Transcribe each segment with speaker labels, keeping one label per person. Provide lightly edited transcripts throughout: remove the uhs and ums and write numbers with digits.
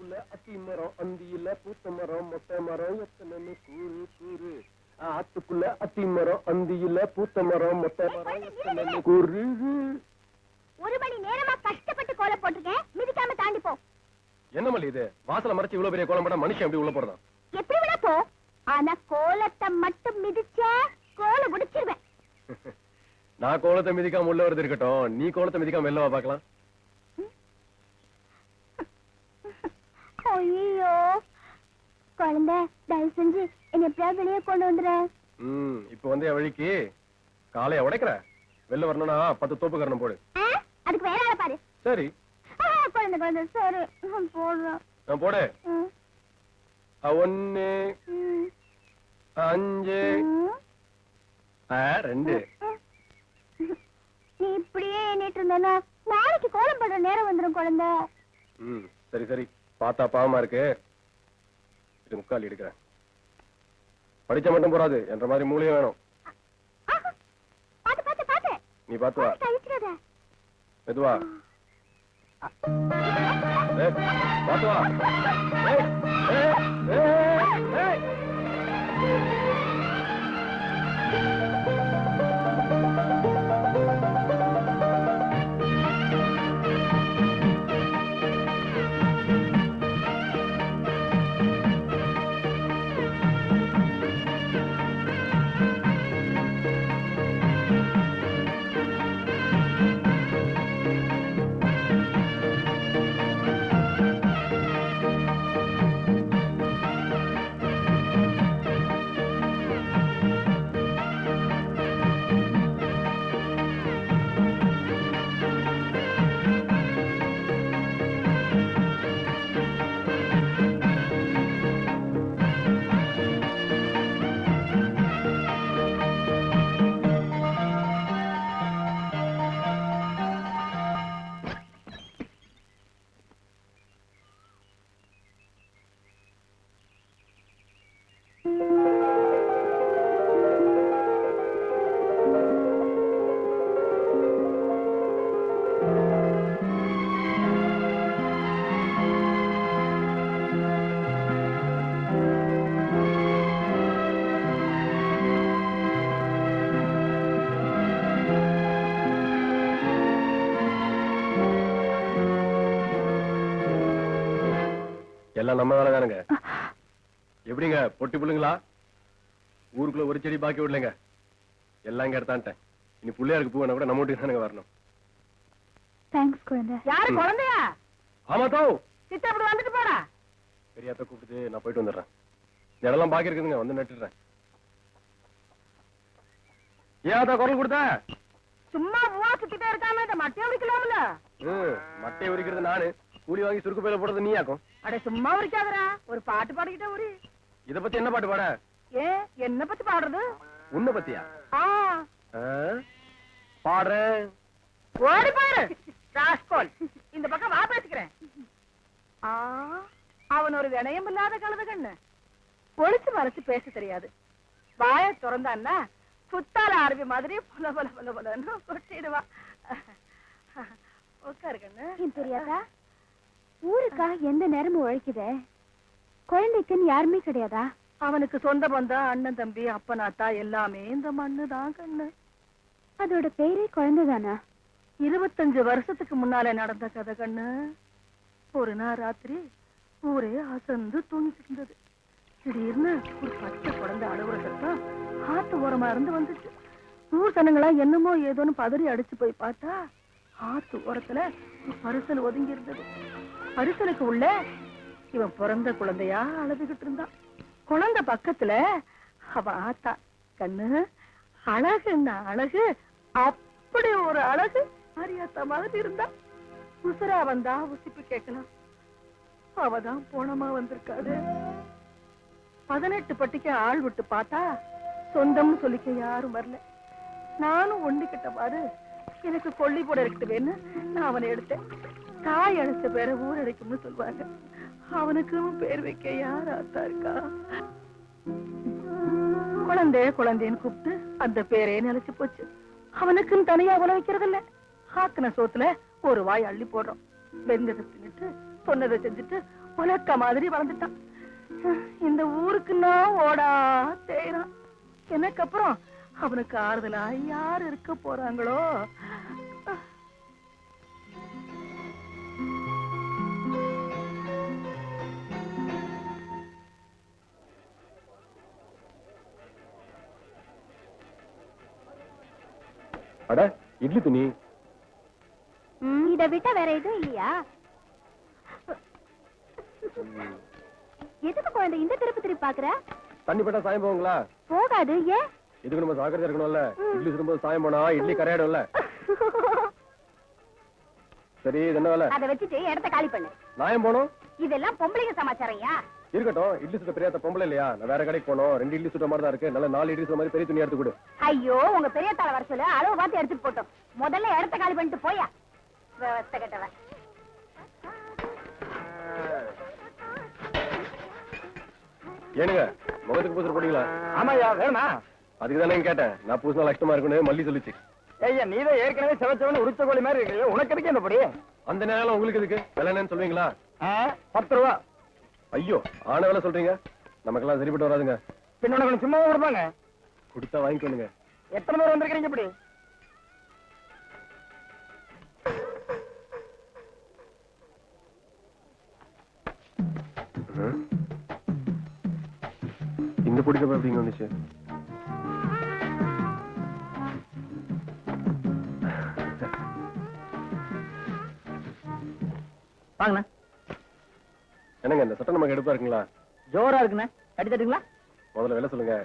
Speaker 1: ஆத்துக்குள்ள அத்தி மரம் அந்தியில பூத்த மரம் மொட்டை மரம் எத்தனைன்னு கூறு கூறு ஆத்துக்குள்ள அத்தி மரம் அந்தியில பூத்த மரம் மொட்டை மரம் எத்தனைன்னு கூறு.
Speaker 2: ஒரு மணி நேரமா கஷ்டப்பட்டு கோலம் போட்டிருக்கேன், மிதிக்காம தாண்டி போ.
Speaker 1: என்ன மல்லி இது? வாசல மறைச்சு இவ்வளவு பெரிய கோலம் போட்டா மனுஷன் எப்படி உள்ள போறதான்?
Speaker 2: எப்படி விட போ, ஆனா கோலத்தை மட்டும் மிதிச்ச கோலம் முடிச்சிருவேன்.
Speaker 1: நான் கோலத்தை மிதிக்காம உள்ள வருது இருக்கட்டும், நீ கோலத்தை மிதிக்காம வெளில வா பாக்கலாம்.
Speaker 2: ஐயோ குழந்தை, தயவு செஞ்சு என்ன எப்படியாவது வெளியே கொண்டு வந்துற.
Speaker 1: இப்ப வந்து என் வழிக்கு காலைய உடைக்கிற, வெளில வரணும்னா 10 தோப்பு கரணம் போடு.
Speaker 2: அதுக்கு வேற ஆள பாரு.
Speaker 1: சரி
Speaker 2: குழந்தை குழந்தை சரி போடுறேன்.
Speaker 1: நான் போடு. 1 5 2.
Speaker 2: நீ இப்படியே எண்ணிட்டு இருந்தேன்னா நாளைக்கு கோலம் போடுற நேரம் வந்துடும் குழந்தை.
Speaker 1: சரி சரி, பார்த்தா பாவமா இருக்கு, இது முக்கால் எடுக்கிறேன். படிச்ச மட்டும் போறாது, என்ற மாதிரி மூளையும் வேணும்.
Speaker 2: பாத்து பாத்து பாத்து,
Speaker 1: நீ பாத்து வா. மெதுவா பாத்து வா. எல்லாம் நம்ம வேலை தானுங்க. எப்படிங்க பொட்டி புள்ளுங்களா? ஊருக்குள்ள ஒரு செடி பாக்கி விடலைங்க, எல்லாம் இங்க எடுத்தான்ட்டேன். இனி பிள்ளையாருக்கு பூவனை கூட நம்ம வீட்டுக்கு தானுங்க வரணும்.
Speaker 2: தேங்க்ஸ் குழந்தை. யாரு குழந்தையா?
Speaker 1: ஆமா தோ
Speaker 2: சித்தா அப்படி வந்துட்டு போடா.
Speaker 1: பெரியாத்த கூப்பிட்டு நான் போயிட்டு வந்துடுறேன். இடம்லாம் பாக்கி இருக்குதுங்க, வந்து நட்டுறேன். ஏன் குரல் கொடுத்த?
Speaker 2: சும்மா பூவா சுத்திட்டே இருக்காம இந்த மட்டையை உரிக்கலாம்ல.
Speaker 1: மட்டையை உரிக்கிறது நானு, கூலி வாங்கி சுருக்கு பையில போடுறது நீ ஆக்கும்.
Speaker 2: அட சும்மா உரிக்காதடா, ஒரு பாட்டு பாடிக்கிட்டே உரி.
Speaker 1: இத பத்தி என்ன பாட்டு பாட?
Speaker 2: என்ன பத்தி பாடுறது?
Speaker 1: உன்னை பத்தியா? பாடுறேன்,
Speaker 2: ஓடி பாரு ராஸ்கோல். இந்த பக்கம் வா பேசிக்கிறேன். அவன் ஒரு வினயம் இல்லாத கழுத கண்ணு, ஒளிச்சு மறைச்சு பேச தெரியாது. வாய திறந்தான்னா சுத்தால ஆரம்பி மாதிரி பொல பொல பொல பொலன்னு கொட்டிடுவா. உட்காரு கண்ணு. தெரியாதா, ஊருக்கா எந்த நேரமும் உழைக்குதே, குழந்தைக்குன்னு யாருமே கிடையாதா? அவனுக்கு சொந்த பந்தம், அண்ணன் தம்பி, அப்பனாத்தா எல்லாமே இந்த மண்ணுதான் கண்ணு. அதோட பேரே குழந்தைதானா? 25 வருஷத்துக்கு முன்னாலே நடந்த கதை கண்ணு. ஒரு நாள் ராத்திரி ஊரே அசந்து தூங்கிட்டு இருந்தது. திடீர்னு ஒரு பச்சை குழந்தை அழுகுற சத்தம் ஆத்து ஓரமா இருந்து வந்துச்சு. ஊர் சனங்களா என்னமோ ஏதோன்னு பதறி அடிச்சு போய் பார்த்தா ஆத்து ஓரத்துல ஒரு பரிசல் ஒதுங்கி இருந்தது. பரிசலுக்கு உள்ள இவன் பிறந்த குழந்தையா அழுதுகிட்டு இருந்தான். குழந்தை பக்கத்துல அவ ஆத்தா. கண்ணு, அழகுன்னா அழகு, அப்படி ஒரு அழகு, மாரியாத்தா மாதிரி இருந்தா. உசுரா வந்தா உசிப்பு கேட்கலாம், அவதான் போனமா வந்திருக்காது. 18 பட்டிக்கு ஆள் விட்டு பார்த்தா சொந்தம்னு சொல்லிக்க யாரும் வரல. நானும் ஒண்டிக்கிட்ட பாரு, எனக்கு கொல்லி போட இருக்கட்டுவேன்னு நான் அவனை எடுத்தேன். தாய் அழைச்ச பேரை ஊர் அடைக்கும்னு சொல்லுவாங்க, அவனுக்கும் பேர் வைக்க யார் ஆத்தா இருக்கா? குழந்தை குழந்தைன்னு கூப்பிட்டு அந்த பேரே நிலைச்சு போச்சு. அவனுக்குன்னு தனியா உல வைக்கிறது இல்ல, ஆக்கின சோத்துல ஒரு வாய் அள்ளி போடுறோம். வெந்ததை தின்னுட்டு சொன்னதை செஞ்சுட்டு உலக்க மாதிரி வளர்ந்துட்டான். இந்த ஊருக்கு நான் ஓடா தேய்றான். எனக்கு அப்புறம் அவனுக்கு ஆறுதலா யார் இருக்க போறாங்களோ?
Speaker 1: அட இட்லி துணி.
Speaker 2: இதை விட்ட வேற எதுவும் இல்லையா? எதுக்கு குழந்தை இந்த திருப்பி திருப்பி பாக்குற?
Speaker 1: தண்ணி பட்டா சாயம் போகுங்களா?
Speaker 2: போகாது. ஏன்?
Speaker 1: இதுக்கு நம்ம சாக்கடையா இருக்கணும்ல. இட்லி சுடும்போது சாயம் போனா இட்லி கரையாடும்ல. சரி இது என்ன வேலை?
Speaker 2: அதை வச்சுட்டு இடத்த காலி பண்ணு.
Speaker 1: நாயம் போனோம்.
Speaker 2: இதெல்லாம் பொம்பளைங்க சமாச்சாரையா?
Speaker 1: இருக்கட்டும். இட்லி சுட்ட பெரியாத்த பொம்பளை இல்லையா? நான் வேற கடைக்கு போனோம். 2 இட்லி சுட்ட மாதிரி தான் இருக்கு. நல்ல 4 இட்லி சுட்ட மாதிரி பெரிய துணி எடுத்து கொடு.
Speaker 2: ஐயோ உங்க பெரிய தலை வர சொல்லு. அளவு பார்த்து எடுத்துட்டு போட்டோம். முதல்ல இடத்த காலி பண்ணிட்டு போயா. விவஸ்தை கட்டவன்.
Speaker 1: ஏனுங்க முகத்துக்கு பூசல் போட்டீங்களா?
Speaker 3: ஆமாயா வேணா.
Speaker 1: அதுக்கு தானே கேட்டேன். நான் பூசினா கஷ்டமா இருக்குன்னு மல்லி சொல்லிச்சு.
Speaker 3: ஐயா நீதான் ஏற்கனவே செவச்சவன உரிச்ச கோழி மாதிரி இருக்கு. உனக்கு எதுக்கு என்ன படி?
Speaker 1: அந்த நேரம் உங்களுக்கு எதுக்கு? விலை என்னன்னு சொல்வீங்களா?
Speaker 3: 10 ரூபா.
Speaker 1: ஐயோ ஆன வேலை சொல்றீங்க. நமக்கெல்லாம் சரிப்பட்டு வராதுங்க.
Speaker 3: பின்ன உனக்கு சும்மா கொடுப்பாங்க.
Speaker 1: கொடுத்தா வாங்கிக்கோங்க.
Speaker 3: எத்தனை பேர் வந்திருக்கீங்க இப்படி?
Speaker 1: இந்த பிடிக்க எப்படிங்க வந்துச்சு?
Speaker 3: வாங்கண்ணா.
Speaker 1: என்னங்க இந்த சட்டம் நமக்கு எடுப்பா இருக்குங்களா?
Speaker 3: ஜோரா இருக்குண்ணா. கட்டி தட்டுங்களா?
Speaker 1: முதல்ல விலை சொல்லுங்க.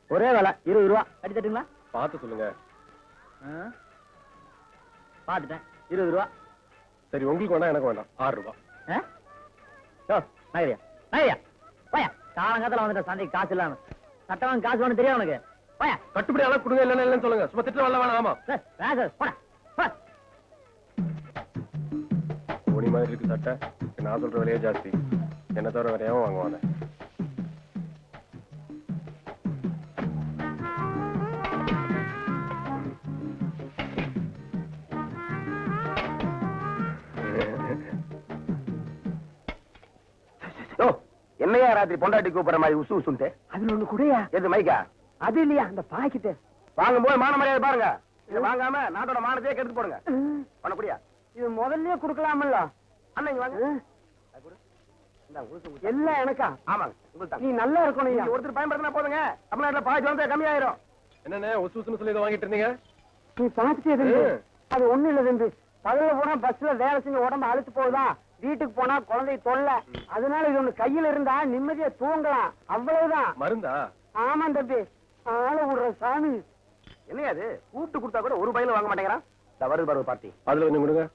Speaker 3: ஒரே வேலை 20 ரூபா. கட்டி தட்டுங்களா?
Speaker 1: பார்த்து சொல்லுங்க.
Speaker 3: பாத்துட்டேன். 20 ரூபா.
Speaker 1: சரி உங்களுக்கு வேண்டாம் எனக்கு வேண்டாம். 6 ரூபாய்.
Speaker 3: நகரியா நகரியா போயா. காலங்காலத்துல வந்துட்ட சந்தைக்கு காசு இல்லாம. சட்டம் காசு வேணும் தெரியும் உனக்கு. போயா.
Speaker 1: கட்டுப்படி அளவு கொடுங்க. இல்லைன்னு இல்லைன்னு சொல்லுங்க. சும்மா திட்டு வரல வேணாம். ஆமா
Speaker 3: போடா.
Speaker 1: ஓனி மாதிரி இருக்கு சட்டை. நான் சொல்ற விலையே ஜாஸ்தி. என்ன தவிர வேற ஏன் வாங்குவாங்க?
Speaker 3: என்னையா ராத்திரி பொண்டாட்டி கூப்பிடுற மாதிரி உசு உசுன்ட்டு? அதுல ஒண்ணு கூடயா? எது மைக்கா? அது இல்லையா அந்த பாக்கிட்டு வாங்கும் போது மான மரியாதை பாருங்க. இதை வாங்காம நாட்டோட மானத்தையே கெடுத்து போடுங்க. பண்ணக்கூடியா? இது முதல்லயே குடுக்கலாமல்ல. அண்ணன் வாங்க. எல்லாம் எனக்கா? ஆமாங்க. நீ நல்லா இருக்கணும். ஒருத்தர் பயன்படுத்தினா போதுங்க. தமிழ்நாட்டுல பாய்ச்சி வந்து கம்மியாயிரும்.
Speaker 1: என்னன்னு உசு உசுன்னு சொல்லி இதை வாங்கிட்டு இருந்தீங்க?
Speaker 3: நீ பாத்துட்டே அது ஒண்ணு இல்ல தம்பி. பகல்ல போனா பஸ்ல வேலை செஞ்சு உடம்பு அழுத்து போகுதா? வீட்டுக்கு போனா குழந்தை தொல்லை. அதனால இது ஒண்ணு கையில இருந்தா நிம்மதியா தூங்கலாம். அவ்வளவுதான்.
Speaker 1: மருந்தா?
Speaker 3: ஆமா தம்பி. ஆள விடுற சாமி. என்னையா அது? கூப்பிட்டு கொடுத்தா கூட ஒரு பையில வாங்க மாட்டேங்கிறான். வருது பாரு பார்ட்டி.
Speaker 1: அதுல கொஞ்சம் கொடுங்க.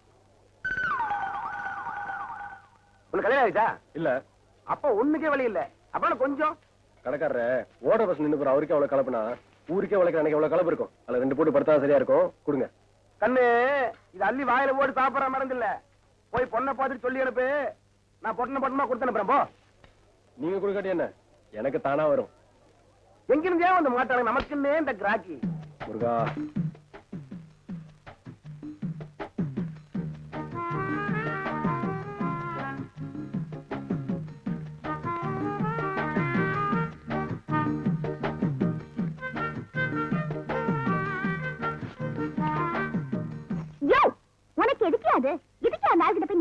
Speaker 3: உனக்கு கல்யாணம் ஆயிட்டா?
Speaker 1: இல்ல.
Speaker 3: அப்ப ஒண்ணுக்கே வழி இல்ல. அப்புறம் கொஞ்சம்
Speaker 1: கடைக்காரர ஓட பஸ் நின்று போற அவருக்கே அவ்வளவு கலப்புனா ஊருக்கே உழைக்கிற எனக்கு எவ்வளவு கலப்பு இருக்கும். அதுல 2 போட்டு படுத்தா சரியா இருக்கும். கொடுங்க.
Speaker 3: கண்ணு இது அள்ளி வாயில போட்டு சாப்பிடற மருந்து இல்ல. போய் பொண்ணை பார்த்துட்டு சொல்லி அனுப்பு. நான் பொண்ணை பட்டமா கொடுத்து அனுப்புறேன். போ.
Speaker 1: நீங்க கொடுக்காட்டி என்ன எனக்கு தானா வரும்.
Speaker 3: எங்கிருந்தே வந்து மாட்டாங்க. நமக்குன்னே இந்த கிராக்கி.
Speaker 1: முருகா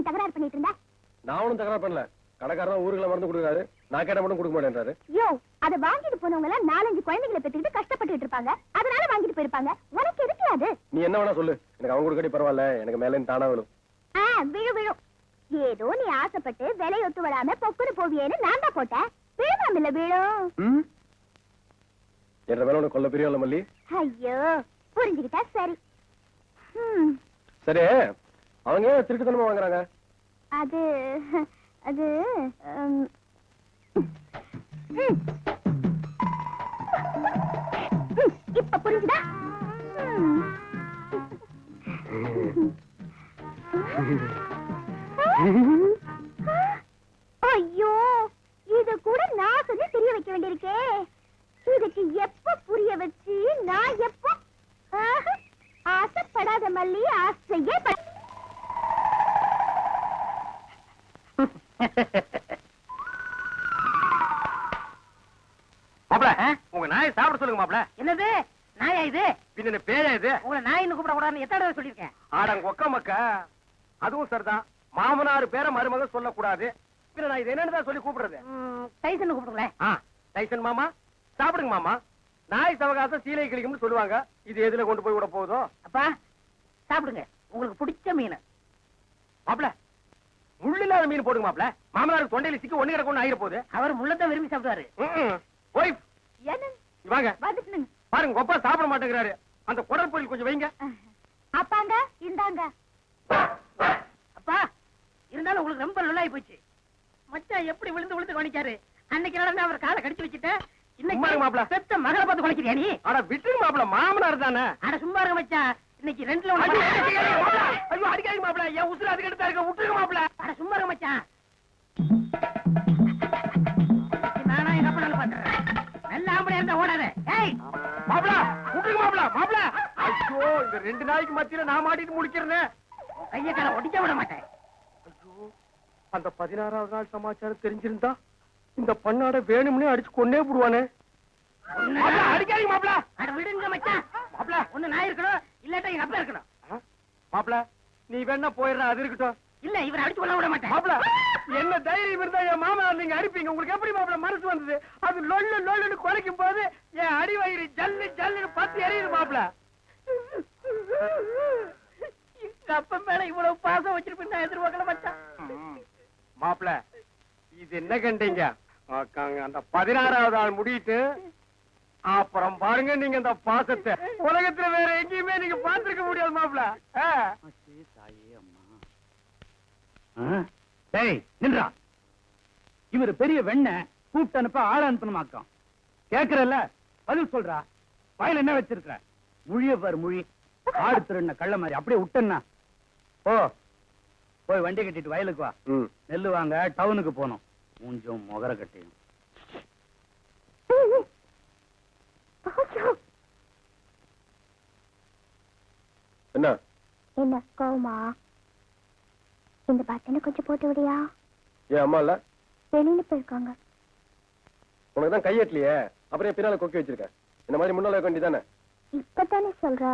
Speaker 2: தகராறு பண்ணிட்டு இருந்தா?
Speaker 1: நான் ஒண்ணும் தகராறு பண்ணல. கடைக்காரன் ஊருக்குள்ள மருந்து கொடுக்குறாரு. நான் கேட்ட மட்டும் கொடுக்க மாட்டேன்றாரு.
Speaker 2: யோ அத வாங்கிட்டு போனவங்க எல்லாம் 4-5 குழந்தைகளை பெற்றுக்கிட்டு கஷ்டப்பட்டுட்டு இருப்பாங்க. அதனால வாங்கிட்டு போயிருப்பாங்க. உனக்கு எதுக்கு அது?
Speaker 1: நீ என்ன வேணா சொல்லு. எனக்கு அவங்க கொடுக்கடி பரவாயில்ல. எனக்கு மேல தானா விழும்.
Speaker 2: விழு விழும். ஏதோ நீ ஆசைப்பட்டு விலை ஒத்து வராம பொக்குன்னு போவியேன்னு நான் தான் போட்டேன். விழுமாம் இல்ல விழும்.
Speaker 1: என்ற மேல உனக்கு கொல்ல பிரியம் இல்ல மல்லி.
Speaker 2: ஐயோ புரிஞ்சுக்கிட்டா சரி.
Speaker 1: சரி அவங்க திருட்டுத்தனமா வாங்குறாங்க.
Speaker 2: அது அது இப்ப புரிஞ்சுதா? ஐயோ இது கூட நான் சொல்லி தெரிய வைக்க வேண்டியிருக்கே. இதுக்கு எப்ப புரிய வச்சு நான் எப்ப ஆசைப்படாத மல்லி ஆசையே
Speaker 3: சொல்லுங்க மாப்ள.
Speaker 4: என்னது நாயா இது?
Speaker 3: பின்ன பேயா இது?
Speaker 4: உங்களை நாயின்னு கூப்பிட கூடாதுன்னு எத்தனை தடவை சொல்லியிருக்கேன்?
Speaker 3: ஆடங்க ஒக்க மக்க. அதுவும் சரிதான். மாமனார் பேரை மருமக சொல்லக்கூடாது. பின்ன நான் இது என்னன்னு சொல்லி கூப்பிடுறது?
Speaker 4: டைசன் கூப்பிடுங்களேன்.
Speaker 3: டைசன் மாமா சாப்பிடுங்க மாமா. நாய் சவகாசம் சீலை கிளிக்கும்னு சொல்லுவாங்க. இது எதுல கொண்டு போய் விட போதோ?
Speaker 4: அப்பா சாப்பிடுங்க, உங்களுக்கு பிடிச்ச மீன்.
Speaker 3: மாப்ள முள்ளில்லாத மீன் போடுங்க மாப்ள. மாமனாருக்கு தொண்டையில சிக்கி ஒண்ணு கிடக்கும் ஆயிர போகுது.
Speaker 4: அவர் முள்ளத்தான் விரும்பி சாப்பிடுவாரு.
Speaker 3: ஒய்ஃப்
Speaker 2: என்ன
Speaker 3: வாங்க
Speaker 2: வந்துட்டுங்க.
Speaker 3: பாருங்க, கொப்பா சாப்பிட மாட்டேங்கிறாரு. அந்த குடல் பொரியல் கொஞ்சம் வைங்க.
Speaker 2: அப்பாங்க இந்தாங்க.
Speaker 4: அப்பா இருந்தாலும் உங்களுக்கு ரொம்ப நல்லாயி போச்சு. மச்சான் எப்படி விழுந்து விழுந்து கவனிச்சாரு. அன்னைக்கு நடந்து அவர் காலை கடிச்சு வச்சுட்டேன்.
Speaker 3: சும்மா இருங்க
Speaker 4: இன்னைக்கு
Speaker 3: மாப்ள.
Speaker 4: பெத்த மகளை பார்த்து குலைக்கிறியா நீ?
Speaker 3: அட விட்டுருங்க மாப்ள, மாமனார் தானே.
Speaker 4: அட சும்மா இருங்க மச்சான், இன்னைக்கு ரெண்டுல
Speaker 3: ஐயோ,
Speaker 4: ஒண்ணு.
Speaker 3: அடிக்காதீங்க மாப்ள. ஐயோ, அடிக்காதீங்க மாப்ள. என் உசுரு அதுக்கு எடுத்தா இருக்க. விட்டுருங்க மாப்ள.
Speaker 4: அட சும்மா இருங்க மச்சான். நானா எங்க அப்பா பாத்துறேன். நல்ல ஆம்பளையா இருந்தா ஓடாத. ஏய்
Speaker 3: மாப்ள விட்டுருங்க மாப்ள. மாப்ள ஐயோ, இந்த 2 நாளைக்கு மத்தியில நான் மாட்டிட்டு முடிக்கிறேன்.
Speaker 4: கைய கால ஒடிக்க விட மாட்டேன்.
Speaker 3: ஐயோ, அந்த 16வது நாள் சமாச்சாரம் தெரிஞ்சிருந்தா இந்த பண்ணாட வேணும்னே அடிச்சு கொன்னே போடுவானே. மாப்ள அடிக்காதீங்க மாப்ள.
Speaker 4: அட விடுங்க மச்சான்.
Speaker 3: மாப்ள
Speaker 4: ஒண்ணு நான் இருக்கணும், இல்லாட்டா எங்க அப்பா இருக்கணும்.
Speaker 3: மாப்ள நீ வேணா போயிடுற, அது இருக்கட்டும்.
Speaker 4: இல்ல இவரை அடிச்சு கொள்ள விட மாட்டேன்.
Speaker 3: மாப்ள என்ன தைரியம் இருந்தா என் மாமா நீங்க அடிப்பீங்க? உங்களுக்கு எப்படி மாப்ள மனசு வந்தது? அது லொல்லு லொல்லுன்னு குறைக்கும் போது என் அடி வயிறு ஜல்லு ஜல்லுன்னு பத்தி எரியுது மாப்ள.
Speaker 4: எங்க அப்பா மேல இவ்வளவு பாசம் வச்சிருப்பேன் நான் எதிர்பார்க்கல மச்சான்.
Speaker 3: மாப்ள இது என்ன கண்டீங்க? அந்த 16வது நாள் முடியிட்டு அப்புறம் பாருங்க நீங்க இந்த பாசத்தை உலகத்துல வேற எங்கேயுமே நீங்க பார்த்திருக்க முடியாது மாப்ள.
Speaker 5: டேய் நின்றா. இவர் பெரிய வெண்ண கூப்பிட்டு அனுப்ப ஆள அனுப்பணுமாக்கம். கேக்குறல்ல, பதில் சொல்றா. வாயில என்ன வச்சிருக்க? முழிய பாரு மொழி. ஆடு திருண்ண கள்ள மாதிரி அப்படியே விட்டேன்னா ஓ போய் வண்டி கட்டிட்டு வயலுக்கு வா. நெல்லு வாங்க டவுனுக்கு போனோம். மூஞ்சும் முகர கட்டியும்.
Speaker 1: என்ன
Speaker 2: என்ன கோவமா? இந்த பட்டனை கொஞ்சம் போட்டு விடியா?
Speaker 1: ஏன் அம்மா இல்ல?
Speaker 2: வெளியில போயிருக்காங்க.
Speaker 1: உனக்கு தான் கையெட்டலையே, அப்புறம் பின்னால கொக்கி வச்சிருக்க. இந்த மாதிரி முன்னால வைக்க வேண்டியதானே?
Speaker 2: இப்பதானே சொல்ற,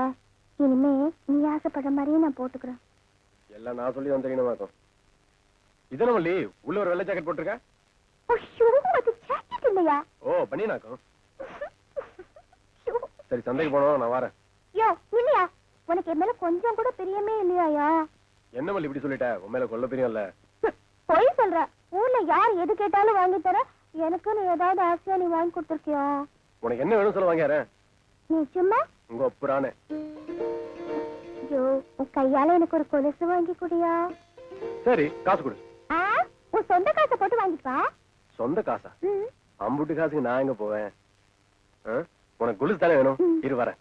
Speaker 2: இனிமே நீ ஆசைப்படுற மாதிரியே நான் போட்டுக்கிறேன்.
Speaker 1: எல்லாம் நான் சொல்லி தான் தெரியணுமாக்கும். இதன வள்ளி உள்ள ஒரு வெள்ளை ஜாக்கெட் போட்டிருக்க.
Speaker 2: அது ஜாக்கெட் இல்லையா?
Speaker 1: ஓ பண்ணினாக்கும். சரி சந்தைக்கு போனோம், நான் வரேன்.
Speaker 2: யோ இல்லையா, உனக்கு என் மேல கொஞ்சம் கூட பிரியமே இல்லையா?
Speaker 1: என்ன வள்ளி இப்படி சொல்லிட்ட? உன் மேல கொல்ல பிரியம் இல்ல.
Speaker 2: பொய் சொல்ற. ஊர்ல யார் எது கேட்டாலும் வாங்கி தர. எனக்கு நீ ஏதாவது ஆசையா நீ வாங்கி கொடுத்துருக்கியா?
Speaker 1: உனக்கு என்ன வேணும் சொல்ல வாங்கிறேன்.
Speaker 2: நீ சும்மா
Speaker 1: உங்க ஒப்புறானே.
Speaker 2: ஐயோ, உன் கையால எனக்கு ஒரு கொலுசு வாங்கி குடியா?
Speaker 1: சரி காசு கொடு.
Speaker 2: உன் சொந்த காசை போட்டு வாங்கிப்பா.
Speaker 1: சொந்த காசா? அம்புட்டு காசுக்கு நான் எங்க போவேன்? உனக்கு கொலுசு தானே வேணும். இரு வரேன்.